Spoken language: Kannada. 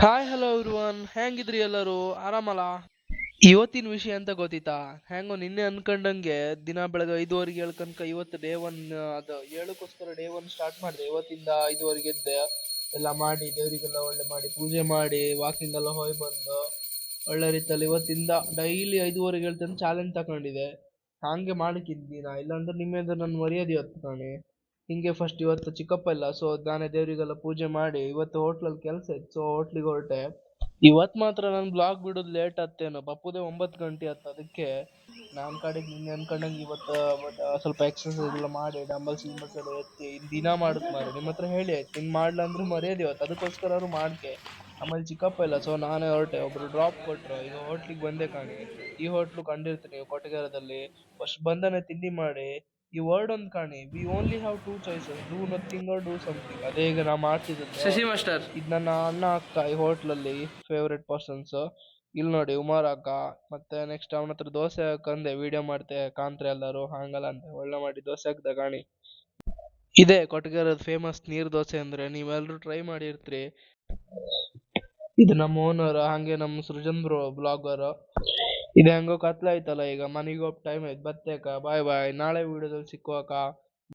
ಹಾಯ್ ಹಲೋ ಎವ್ರಿವನ್, ಹೆಂಗಿದ್ರಿ ಎಲ್ಲರೂ? ಆರಾಮಲ್ಲ? ಇವತ್ತಿನ ವಿಷಯ ಅಂತ ಗೊತ್ತಿತ್ತಾ? ಹೆಂಗೋ ನಿನ್ನೆ ಅನ್ಕೊಂಡಂಗೆ ದಿನ ಬೆಳಗ್ಗೆ 5:30 ಹೇಳ್ಕಂಕ ಇವತ್ತು ಡೇ ಒನ್, ಅದು ಹೇಳಕ್ಕೋಸ್ಕರ ಡೇ ಒನ್ ಸ್ಟಾರ್ಟ್ ಮಾಡಿದೆ. ಇವತ್ತಿಂದ 5:30 ಎದ್ದೆ, ಎಲ್ಲ ಮಾಡಿ ದೇವರಿಗೆಲ್ಲ ಒಳ್ಳೆ ಮಾಡಿ ಪೂಜೆ ಮಾಡಿ ವಾಕಿಂಗ್ ಎಲ್ಲ ಹೋಗಿ ಬಂದು ಒಳ್ಳೆ ರೀತಿಯಲ್ಲಿ ಇವತ್ತಿಂದ ಡೈಲಿ 5:30 ಹೇಳ್ತಂದು ಚಾಲೆಂಜ್ ತಗೊಂಡಿದೆ. ಹಂಗೆ ಮಾಡಕ್ಕಿದ್ದೀನ, ಇಲ್ಲಾಂದ್ರೆ ನಿಮ್ಮೆಂದ್ರೆ ನನ್ನ ಮರ್ಯಾದೆ ಇವತ್ತು ನಾನೇ ಹಿಂಗೆ. ಫಸ್ಟ್ ಇವತ್ತು ಚಿಕ್ಕಪ್ಪ ಇಲ್ಲ, ಸೊ ನಾನೇ ದೇವರಿಗೆಲ್ಲ ಪೂಜೆ ಮಾಡಿ ಇವತ್ತು ಹೋಟ್ಲಲ್ಲಿ ಕೆಲಸ ಇತ್ತು, ಸೊ ಹೋಟ್ಲಿಗೆ ಹೊರಟೆ. ಇವತ್ತು ಮಾತ್ರ ನಾನು ಬ್ಲಾಗ್ ಬಿಡೋದು ಲೇಟ್ ಆತ್ತೇನೋ, ಪಪ್ಪುದೇ 9 ಗಂಟೆ ಆಯ್ತು. ಅದಕ್ಕೆ ನಾನು ಕಡೆಗೆ ನಿನ್ನೆ ಅನ್ಕೊಂಡಂಗೆ ಇವತ್ತು ಸ್ವಲ್ಪ ಎಕ್ಸರ್ಸೈಸ್ ಎಲ್ಲ ಮಾಡಿ ಡಂಬಲ್ಸ್ ಗಿಂಬಲ್ಸ್ ಎಲ್ಲ ಎತ್ತಿ ದಿನ ಮಾಡುತ್ತೆ ಮಾರೆ. ನಿಮ್ಮ ಹತ್ರ ಹೇಳಿ ಆಯ್ತು, ನಿನ್ ಮಾಡ್ಲ ಅಂದ್ರೆ ಮರ್ಯಾದೆ ಇವತ್ತು, ಅದಕ್ಕೋಸ್ಕರ ಅವ್ರು ಮಾಡ್ಕೆ. ಆಮೇಲೆ ಚಿಕ್ಕಪ್ಪ ಇಲ್ಲ, ಸೊ ನಾನೇ ಹೊರಟೆ. ಒಬ್ರು ಡ್ರಾಪ್ ಕೊಟ್ರು, ಈಗ ಹೋಟ್ಲಿಗೆ ಬಂದೆ ಕಾಣಿ. ಈ ಹೋಟ್ಲು ಕಂಡಿರ್ತೀನಿ ಕೊಟ್ಟಗೆರದಲ್ಲಿ. ಫಸ್ಟ್ ಬಂದನೆ ತಿಂಡಿ ಮಾಡಿ ಈ ವರ್ಡ್ ಒಂದು ಕಾಣಿ, we only have two choices, do nothing or do something. ಅದೇ ಈಗ ನಾ ಮಾಡ್ತಿದ್ದದ್ದು ಶಶಿ ಮಾಸ್ಟರ್. ಇದು ನನ್ನ ಅಣ್ಣ ಅಕ್ಕ ಈ ಹೋಟ್ಲಲ್ಲಿ ಫೇವ್ರೆಟ್ ಪರ್ಸನ್ಸ್. ಇಲ್ಲಿ ನೋಡಿ ಉಮಾರ್ ಅಕ್ಕ, ಮತ್ತೆ ನೆಕ್ಸ್ಟ್ ಅವನ ಹತ್ರ ದೋಸೆ ಹಾಕಂದೆ, ವಿಡಿಯೋ ಮಾಡ್ತೆ ಕಾಂತ್ರೆ ಎಲ್ಲರೂ ಹಂಗಲ್ಲ ಅಂತ ಒಳ್ಳೆ ಮಾಡಿ ದೋಸೆ ಹಾಕ್ದೆ ಕಾಣಿ. ಇದೇ ಕೊಟ್ಟಗೆರದ ಫೇಮಸ್ ನೀರ್ ದೋಸೆ, ಅಂದ್ರೆ ನೀವೆಲ್ಲರೂ ಟ್ರೈ ಮಾಡಿರ್ತೀರಿ. ಇದು ನಮ್ಮ ಓನರ್, ಹಂಗೆ ನಮ್ಮ ಸೃಜನ್ ಬ್ರೋ ಬ್ಲಾಗರ್. ಇದು ಹೆಂಗೋ ಕತ್ಲಾಯ್ತಲ್ಲ, ಈಗ ಮನೆಗೆ ಹೋಗಿ ಟೈಮ್ ಆಯ್ತು, ಬತ್ತೇಕ ಬಾಯ್ ಬಾಯ್, ನಾಳೆ ವಿಡಿಯೋದಲ್ಲಿ ಸಿಕ್ಕುವಕ್ಕ.